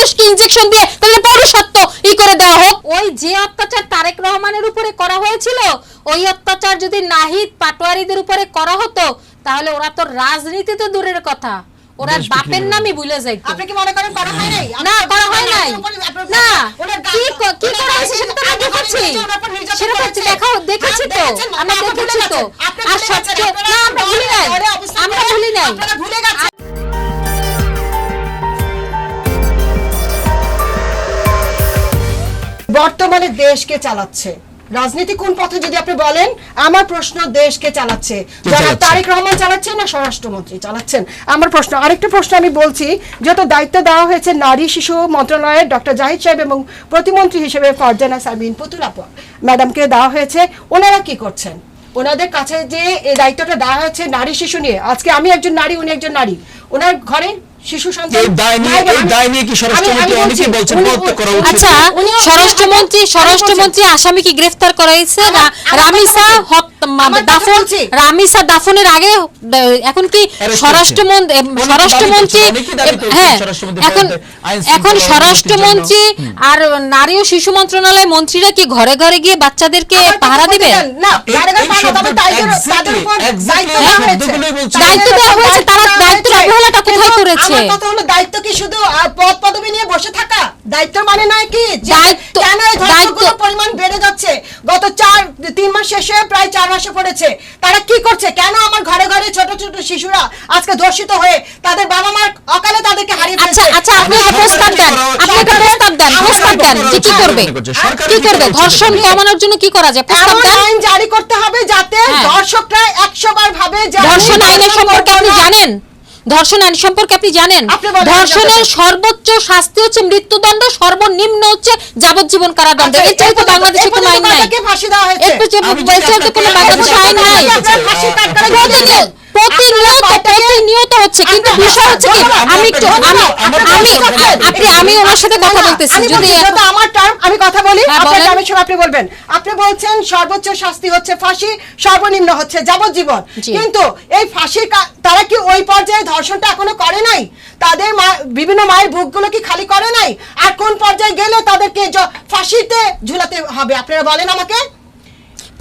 মানুষকে ইনজেকশন দিয়ে তাদের পৌরসত্ব করে দেওয়া হোক। ওই যে অত্যাচার তারেক রহমানের উপরে করা হয়েছিল, ওই অত্যাচার যদি নাহিদ পাটোয়ারিদের উপরে করা হতো তাহলে ওরা তো রাজনীতি তো দূরের কথা, ওরা বাপের নামই ভুলে যাইতো। আপনি কি মনে করেন করা হয় নাই? না, করা হয় নাই। না, কি করা হয়েছে সেটা তো আমরা দেখেছি, সেটা তো দেখেছি তো, আমরা দেখেছি তো। আর সবচেয়ে না, আমরা ভুলি নাই, আমরা ভুলি নাই। বর্তমানে দেশকে চালাচ্ছে রাজনীতি কোন পথে যদি আপনি বলেন, আমার প্রশ্ন দেশকে চালাচ্ছে যারা তারেক রহমান চালাচ্ছে না স্বরাষ্ট্রমন্ত্রী চালাচ্ছেন? আমার প্রশ্ন। আরেকটা প্রশ্ন আমি বলছি, যত দায়িত্ব দেওয়া হয়েছে নারী শিশু মন্ত্রণালয়ের ডক্টর জাহিদ সাহেব এবং প্রতিমন্ত্রী হিসেবে ফারজানা সাবিন পুতুল আপা ম্যাডামকে দেওয়া হয়েছে, ওনারা কি করছেন? ওনাদের কাছে যে এই দায়িত্বটা দেওয়া হয়েছে নারী শিশু নিয়ে, আজকে আমি একজন নারী, উনি একজন নারী, ওনার ঘরে শিশু সন্তান, স্বরাষ্ট্রমন্ত্রী আসামি কি গ্রেফতার করা হয়েছে না? রামিসা দাফনের আগে এখন কি স্বরাষ্ট্রমন্ত্রী হ্যাঁ এখন স্বরাষ্ট্রমন্ত্রী আর নারী ও শিশু মন্ত্রণালয় মন্ত্রীরা কি ঘরে ঘরে গিয়ে বাচ্চাদেরকে পাহারা দিবে? দায়িত্ব দেওয়া হয়েছে, তারা দায়িত্বের অবহেলাটা কোথায় করেছে? কথা হলো দায়িত্ব কি শুধু পদ পদবি নিয়ে বসে থাকা? দায়িত্ব মানে নয় কি কেন এই ধর্ষণগুলোর পরিমাণ বেড়ে যাচ্ছে? গত 3 মাস শেষে প্রায় 4 মাসে পড়েছে। তারা কি করছে? কেন আমার ঘরে ঘরে ছোট ছোট শিশুরা আজকে ধর্ষিত হয়ে তাদের বাবা মার অকালে তাদেরকে হারিয়ে ফেলছে? আচ্ছা, আপনি একটা প্রস্তাব দেন, প্রস্তাব দেন যে কি করবে? ধর্ষণ কমানোর জন্য কি করা যায়? প্রস্তাব দেন। আইন জারি করতে হবে যাতে ধর্ষকরা 100 বার ভাবে যে ধর্ষণ আইনের সম্পর্কে আপনি জানেন? ধর্ষণ আইন সম্পর্কে আপনি জানেন? ধর্ষণের সর্বোচ্চ শাস্তি হচ্ছে মৃত্যুদণ্ড, সর্বনিম্ন হচ্ছে যাবজ্জীবন কারাদণ্ড। এর চেয়ে তো বাংলাদেশে কোনো আইন নাই। ফাঁসি দেওয়া হয়েছে, একটু যে বলছে যে কোনো বাংলাদেশে আইন নাই। প্রতিনিয়ত হচ্ছে, কিন্তু বিষয় হচ্ছে কি আমি ওনার সাথে কথা বলতেছি। যদি আমার টার্ম আমি কথা বলি, আমি সব আপনি বলবেন। আপনি বলছেন সর্বোচ্চ শাস্তি হচ্ছে ফাঁসি, সর্বনিম্ন হচ্ছে যাবজ্জীবন, কিন্তু এই ফাঁসির তারা কি ওই পর্যায়ে ধর্ষণটা এখনো করে নাই? তাদের বিভিন্ন মায়ের বুকগুলো কি খালি করে নাই? আর কোন পর্যায়ে গেলে তাদেরকে ফাঁসিতে ঝুলাতে হবে আপনারা বলেন আমাকে?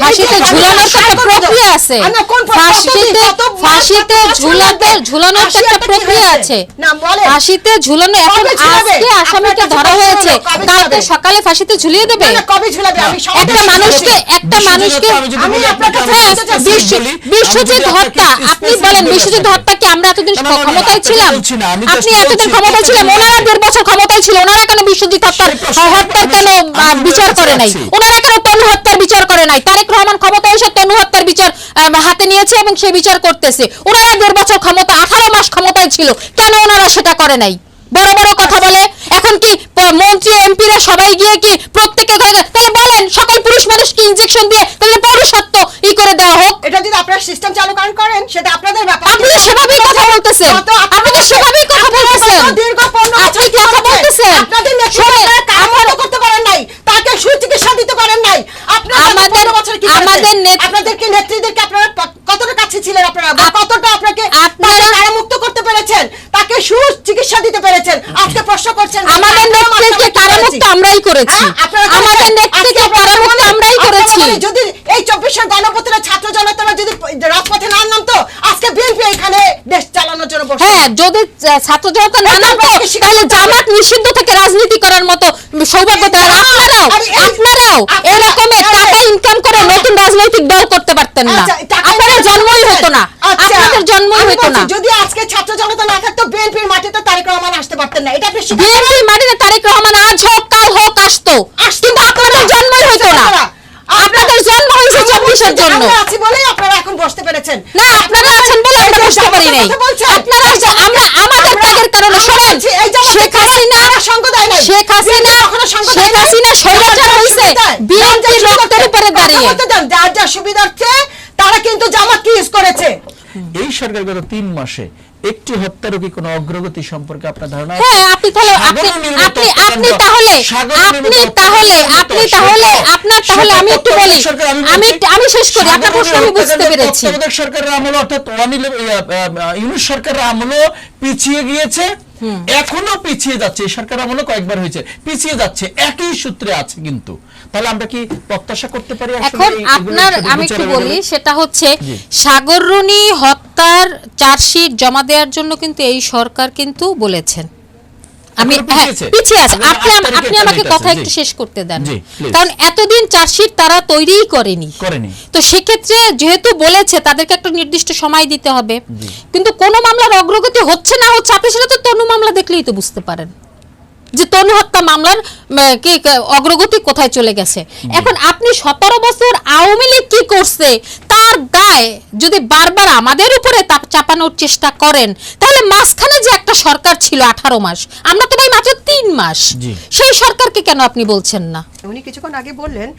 ফাঁসিতে ঝুলানোর একটা প্রক্রিয়া আছে, ফাঁসিতে ঝুলানোর একটা প্রক্রিয়া আছে, ফাঁসিতে ঝুলানো। এখন আজকে আসামিকে ধরা হয়েছে, কালকে সকালে ফাঁসিতে ঝুলিয়ে দেবে? কবে ঝুলাবে? একটা মানুষকে বিশ্বজিৎ হত্যা, আপনি বলেন বিশ্বজিৎ হত্যা কি আমরা এতদিন ক্ষমতায় ছিলাম? আপনি এতদিন ক্ষমতায় ছিলেন, ওনারা 1.5 বছর ক্ষমতায় ছিল, ওনারা কেন বিশ্বজিৎ হত্যার কেন বিচার করে নাই? ওনারা কেন তনু হত্যার বিচার করে নাই? তারেক রহমান ক্ষমতায় এসে তনু হত্যার বিচার হাতে নিয়েছে এবং সে বিচার করতেছে। ওনারা 1.5 বছর ক্ষমতা, 18 মাস ক্ষমতায় ছিল, কেন ওনারা সেটা করে নাই? বড় বড় কথা বলে। এখন কি মন্ত্রী এমপিরা সবাই গিয়ে কি প্রত্যেকে ঘরে, তাহলে বলেন সকল পুরুষ মানুষকে ইনজেকশন দিয়ে তাদের পৌরসত্ব করে দেওয়া হোক? এটা যদি আপনারা সিস্টেম চালু করেন সেটা আপনাদের ব্যাপার। আপনি তো সেভাবেই কথা বলতেছেন, আপনি তো সেভাবেই কথা বলতেছেন, দীর্ঘ 15 আপনি কথা বলতেছেন। আপনাদের নেতৃত্বে কাম করতে পারেন নাই, তাকে সুচিকিৎসা দিতে পারেন নাই। আপনারা আপনাদেরকে নেত্রীদেরকে আপনারা কতটা কাছে ছিলেন? আপনারা কতটা আপনাকে কারামুক্ত করতে পেরেছেন? তাকে সুচিকিৎসা দিতে পেরেছেন? আজকে প্রশ্ন করছেন আমাদের নেত্রীকে কারামুক্ত আমরাই করেছি, আমাদের নেত্রীকে কারামুক্ত আমরাই করেছি। যদি এই 24 গণপ্রতিরোধ ছাত্র জনতারা যদি রাজপথে না নামতো, আজকে বিএনপি এখানে দেশ চালানোর জন্য বসে। হ্যাঁ, যদি ছাত্র জনতা না নামতো তাহলে জামাত নিষিদ্ধ থেকে রাজনীতি করার মতো সৌভাগ্য তারা। আপনারাও এরকম টাকা ইনকাম করে নতুন রাজনৈতিক দল করতে পারতেন না, আপনাদের জন্মই হতো না, আপনাদের জন্মই হতো না। যদি আজকে ছাত্র জনতা না থাকতো বিএনপির মাটিতে তারেক রহমান আসতে পারতেন না। এটা আপনি বিএনপির মাটিতে তারেক রহমান আজ হোক কাল হোক আসতো, কিন্তু আপনাদের জন্মই হতো না। আপনাদের জন্ম হয়েছে 24-এর জন্য। আমরা আছি বলেই আপনারা এখন বসতে পেরেছেন। না, আপনারা আছেন বলে আমরা বসতে পারি নাই। আপনারা আমরা আমাদের ত্যাগের কারণে শোনেন, শেখ হাসিনা স্বৈরাচার হইছে বিএনপির রক্তের উপরে দাঁড়িয়ে। যার যা সুবিধার্থে তারা কিন্তু জামাতকে ইউজ করেছে। এই সরকার গত 3 মাসে একটি হত্যার কি কোনো অগ্রগতি সম্পর্কে আপনার ধারণা আছে? হ্যাঁ, আপনি তাহলে আমি একটু বলি, আমি শেষ করি, আপনার প্রশ্ন আমি বুঝতে পেরেছি। তত্ত্বাবধায়ক সরকারের আমল অর্থাৎ ইউনূস সরকারের আমল পিছিয়ে গিয়েছে এখনো পিছিয়ে যাচ্ছে, এই সরকার আমলে কয়েকবার হয়েছে, পিছিয়ে যাচ্ছে, একই সূত্রে আছে। কিন্তু তাহলে আমরা কি প্রত্যাশা করতে পারি আসলে এখন এগুলো আপনার সাথে আমি একটু বিচারে বলি, বেরোবে? সেটা হচ্ছে জি। সাগররুনি হত্যার চার্জশিট জমা দেওয়ার জন্য কিন্তু এই সরকার কিন্তু বলেছেন, আমি এখনো পিছিয়েছে? পিছিয়ে আছে। আগামী 8 তারিখে আপনি আমাকে deadline কথা আছে, একটু জি। শেষ করতে দেন, জি, please। কারণ এতদিন চার্জশিট তারা তৈরিই করেনি। তো সেক্ষেত্রে যেহেতু বলেছে তাদেরকে একটা নির্দিষ্ট সময় দিতে হবে, কিন্তু কোন মামলার অগ্রগতি হচ্ছে না হচ্ছে, আপনি সেটা তো তনু মামলা দেখলেই তো বুঝতে পারেন যে তনু হত্যা মামলার অগ্রগতি কোথায় চলে গেছে। এখন আপনি 17 বছর আওয়ামী লীগ কি করছে তার গায়ে যদি বারবার আমাদের উপরে চাপানোর চেষ্টা করেন, তাহলে মাঝখানে যে একটা সরকার ছিল 18 মাস, আমরা তো ভাই মাত্র 3 মাস, জি। সেই সরকারকে কেন আপনি বলছেন না? উনি কিছুক্ষণ আগে বললেন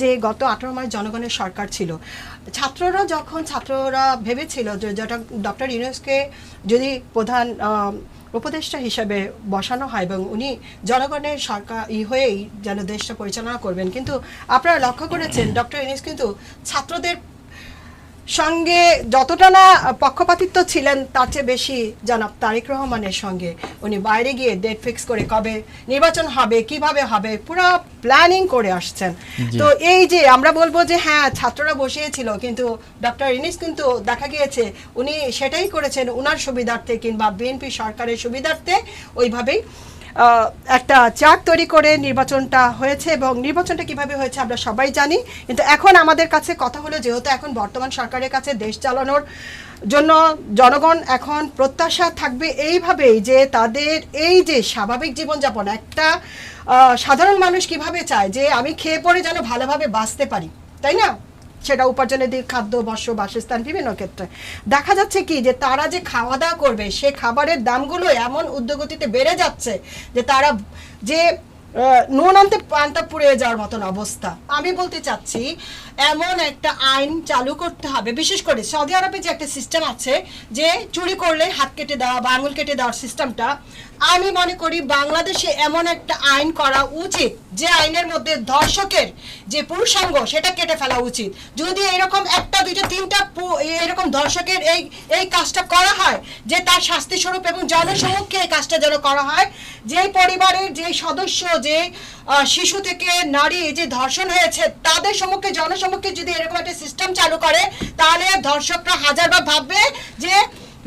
যে গত 18 মাস জনগণের সরকার ছিল। ছাত্ররা ভেবেছিল যে যেটা ডক্টর ইউনূসকে যদি প্রধান উপদেষ্টা হিসেবে বসানো হয় এবং উনি জনগণের সরকার হয়েই যেন দেশটা পরিচালনা করবেন, কিন্তু আপনারা লক্ষ্য করেছেন ডক্টর ইউনূস কিন্তু ছাত্রদের সঙ্গে যতটা না পক্ষপাতিত্ব ছিলেন তার চেয়ে বেশি জনাব তারেক রহমানের সঙ্গে উনি বাইরে গিয়ে ডেট ফিক্স করে কবে নির্বাচন হবে, কিভাবে হবে, পুরো প্ল্যানিং করে আসছেন। তো এই যে আমরা বলবো যে হ্যাঁ ছাত্ররা বসিয়েছিল, কিন্তু ডক্টর ইউনূস কিন্তু দেখা গিয়েছে উনি সেটাই করেছেন উনার সুবিধার্থে কিংবা বিএনপি সরকারের সুবিধার্থে, ওইভাবেই একটা চাক তৈরি করে নির্বাচনটা হয়েছে। এবং নির্বাচনটা কিভাবে হয়েছে আমরা সবাই জানি, কিন্তু এখন আমাদের কাছে কথা হলো যেহেতু এখন বর্তমান সরকারের কাছে দেশ চালানোর জন্য জনগণ এখন প্রত্যাশা থাকবে এইভাবেই যে তাদের এই যে স্বাভাবিক জীবনযাপন, একটা সাধারণ মানুষ কিভাবে চায় যে আমি খেয়ে পরে যেন ভালোভাবে বাঁচতে পারি, তাই না? সেটা উপার্জনের দিক, খাদ্য, বস্ত্র, বাসস্থান, বিভিন্ন ক্ষেত্রে দেখা যাচ্ছে কি যে তারা যে খাওয়া দাওয়া করবে সে খাবারের দামগুলো এমন উদ্যোগতিতে বেড়ে যাচ্ছে যে তারা যে নুন আনতে পান্তা পুড়ে যাওয়ার মতন অবস্থা। আমি বলতে চাচ্ছি এমন একটা আইন চালু করতে হবে, বিশেষ করে সৌদি আরবে যে একটা সিস্টেম আছে যে চুরি করলে হাত কেটে দেওয়া বা আঙুল কেটে দেওয়ার সিস্টেমটা, আমি মনে করি বাংলাদেশে এমন একটা আইন করা উচিত যে আইনের মধ্যে ধর্ষকের যে পুরুষাঙ্গ সেটা কেটে ফেলা উচিত। যদি এরকম একটা দুইটা তিনটা এরকম ধর্ষকের এই কাজটা করা হয় যে তার শাস্তি স্বরূপ এবং জনসমক্ষে এই কাজটা যেন করা হয়, যে পরিবারের যে সদস্য যে শিশু থেকে নারী যে ধর্ষণ হয়েছে তাদের সম্মুখে জনসমক্ষে যদি এরকম একটা সিস্টেম চালু করে, তাহলে ধর্ষকরা হাজারবার ভাববে যে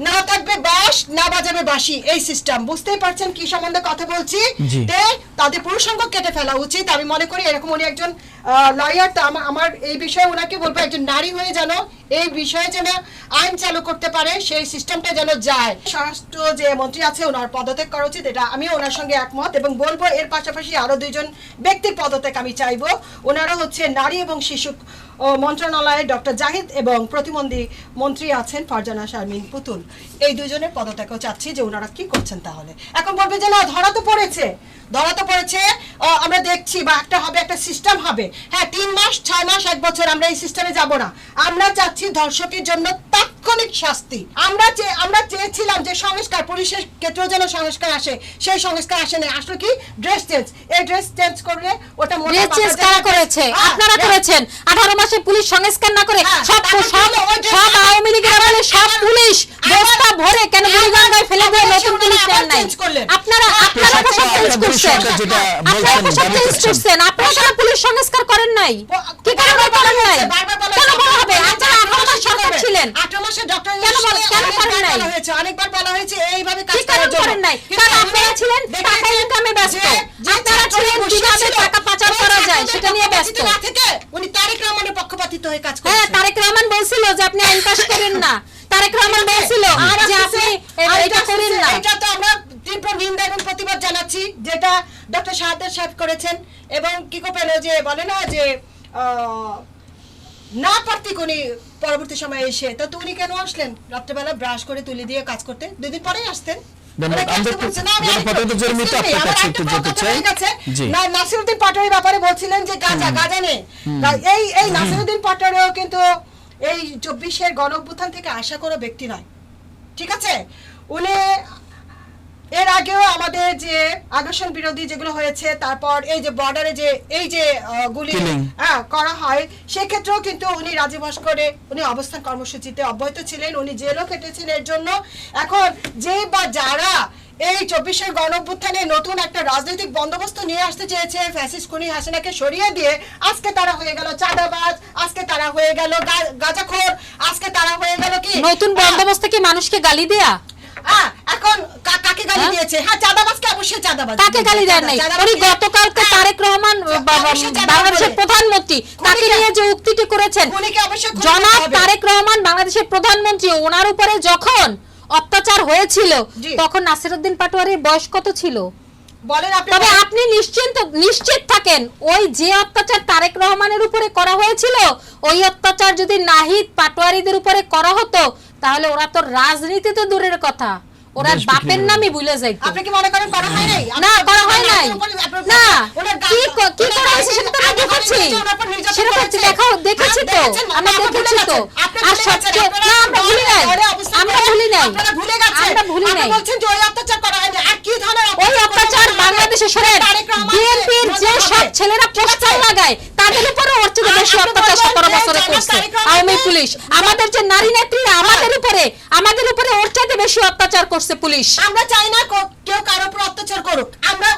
না থাকবে বাঁশ না বাজাবে বাঁশি, এই সিস্টেম। বুঝতেই পারছেন কি সম্বন্ধে কথা বলছি? তাদের পুরুষাঙ্গ কেটে ফেলা উচিত। আমি মনে করি এরকম উনি একজন লয়ার, তো আমার এই বিষয়ে ওনাকে বলবো একজন নারী হয়ে যেন এই বিষয়ে যেন আইন চালু করতে পারে, সেই সিস্টেমটা যেন যায়। স্বরাষ্ট্র যে মন্ত্রী আছে ওনার পদত্যাগ করা উচিত, এটা আমি ওনার সঙ্গে একমত। এবং বলবো এর পাশাপাশি আরো 2জন ব্যক্তির পদত্যাগ আমি চাইবো। ওনারা হচ্ছে নারী এবং শিশু মন্ত্রণালয়ে ডক্টর জাহিদ এবং প্রতিমন্ত্রী মন্ত্রী আছেন ফারজানা শারমিন পুতুল, এই 2জনের পদত্যাগও চাচ্ছি যে ওনারা কি করছেন। তাহলে এখন বলবে যে না ধরা তো পড়েছে, আমরা দেখছি বা একটা হবে, একটা সিস্টেম হবে। হ্যাঁ 3 মাস 6 মাস 1 বছর আমরা এই সিস্টেমে যাব না। আমরা চাচ্ছি ধর্ষকের জন্য তাৎক্ষণিক শাস্তি। আমরা চেয়েছিলাম যে সংস্কার, পুলিশের ক্ষেত্রেও যেন সংস্কার আসে, সেই সংস্কার আসে না। আসলে কি ড্রেস চেঞ্জ, এই ড্রেস চেঞ্জ করলে ওটা ড্রেস চেঞ্জ কারা করেছে? আপনারা করেছেন। 18 মাসে পুলিশ সংস্কার না করে সব আওয়ামী লীগের আমলে সব পুলিশ বস্তা ভরে কেন বুড়িগঙ্গায় ফেলে দিয়ে নতুন পুলিশ দেন নাই? আপনারা সব চেঞ্জ করছেন, আপনারা পুলিশ সংস্কার করেন নাই, কি কারণে করেন নাই? কেন বলা হবে? আপনারা 18 মাস সরকার ছিলেন, 18 মাসে ডক্টর কেন করেন নাই? অনেকবার বলা হয়েছে এইভাবে কাজ কি কারণ করেন নাই? কারণ আপনারা ছিলেন টাকা ইনকামে ব্যস্ত, আপনারা ছিলেন কিভাবে টাকা পাচার করা যায় সেটা নিয়ে ব্যস্ত। উনি তারেক রহমানের পক্ষপাতিত্ব হয়ে কাজ করেন। হ্যাঁ তারেক রহমান বলছিল যে আপনি আইন পাস করেন না, তারেক রহমান বলছিল যে আপনি এটা করেন না। এটা তো আমরা তীব্র নিন্দা এবং প্রতিবাদ জানাচ্ছি যেটা ডক্টর শাহাদাত সাহেব করেছেন। এবং কি পেল যে বলে না যে না পারতিক উনি পরবর্তী সময়ে এসে, তো উনি কেন আসলেন? রাত্রেবেলা ব্রাশ করে তুলি দিয়ে কাজ করতে, 2 দিন পরেই আসতেন। নাসিরউদ্দিন পাটোয়ারির ব্যাপারে বলছিলেন যে গাঁজা নেই, এই নাসিরউদ্দিন পাটোয়ারিও কিন্তু এই 24-এর গণঅভ্যুত্থান থেকে আশা করা ব্যক্তি নয়, ঠিক আছে? উনি এর আগেও আমাদের যে আগ্রাসন বিরোধী যেগুলো হয়েছে, তারপর এই যে বর্ডারে যে এই যে গুলি করা হয়, সেক্ষেত্রেও কিন্তু উনি রাজী ভাস্করে উনি অবস্থান কর্মসূচিতে অব্যাহত ছিলেন, উনি জেলও কেটেছেন এর জন্য। এখন যে বা যারা এই 24-এর গণঅভ্যুত্থানে নতুন একটা রাজনৈতিক বন্দোবস্ত নিয়ে আসতে চেয়েছে ফ্যাসিস্ট খুনি হাসিনাকে সরিয়ে দিয়ে, আজকে তারা হয়ে গেল চাঁদাবাজ, আজকে তারা হয়ে গেল গাঁজাখোর, আজকে তারা হয়ে গেল কি নতুন বন্দোবস্ত কি মানুষকে গালি দেয়া? এখন কাকে গালি দিয়েছে? হ্যাঁ, চাঁদাবাজকে অবশ্যই চাঁদাবাজ। কাকে গালি দেন নাই? উনি গতকালকে তারেক রহমান বাংলাদেশের প্রধানমন্ত্রী তাকে নিয়ে যে উক্তিটি করেছেন, জনাব তারেক রহমান বাংলাদেশের প্রধানমন্ত্রী, ওনার উপরে যখন অত্যাচার হয়েছিল তখন নাসিরউদ্দিন পাটোয়ারির বয়স কত ছিল? বলেন আপনি। তবে আপনি নিশ্চিত থাকেন, ওই যে অত্যাচার তারেক রহমানের উপরে করা হয়েছিল, ওই অত্যাচার যদি নাহিদ পাটোয়ারিদের উপরে করা হতো তাহলে ওরা তো রাজনীতি তো দূরের কথা, ওরা বাপের নামই ভুলে যাইত। আপনি কি মনে করেন করা হয় নাই? না, করা হয় নাই। না, কি করা হয়েছে সেটা তো আমরা দেখেছি, সেটা তো দেখেছি তো, আমরা দেখেছি তো। আর সবচেয়ে না, আমরা ভুলি নাই, আমরা ভুলি নাই, আমরা ভুলি নাই। বলছেন যে ওই অত্যাচার করা হয়নি, আর কি ধরনের ওই অত্যাচার বাংলাদেশে শোনেন, বিএনপির যে সব ছেলেরা পোস্টার লাগায় তাদের উপরে ওর চেয়ে বেশি অত্যাচার 17 বছরে করছে আওয়ামী পুলিশ। আমাদের যে নারী নেত্রীরা আমাদের উপরে ওর চাইতে বেশি অত্যাচার করছে পুলিশ। আমরা চাই না কেউ কারোর উপর অত্যাচার করুক, আমরা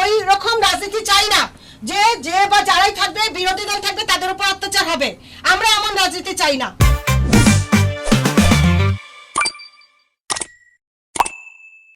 ওই রকম রাজনীতি চাই না যে বা যারাই থাকবে, বিরোধী দল থাকবে, তাদের উপর অত্যাচার হবে। আমরা এমন রাজনীতি চাই না।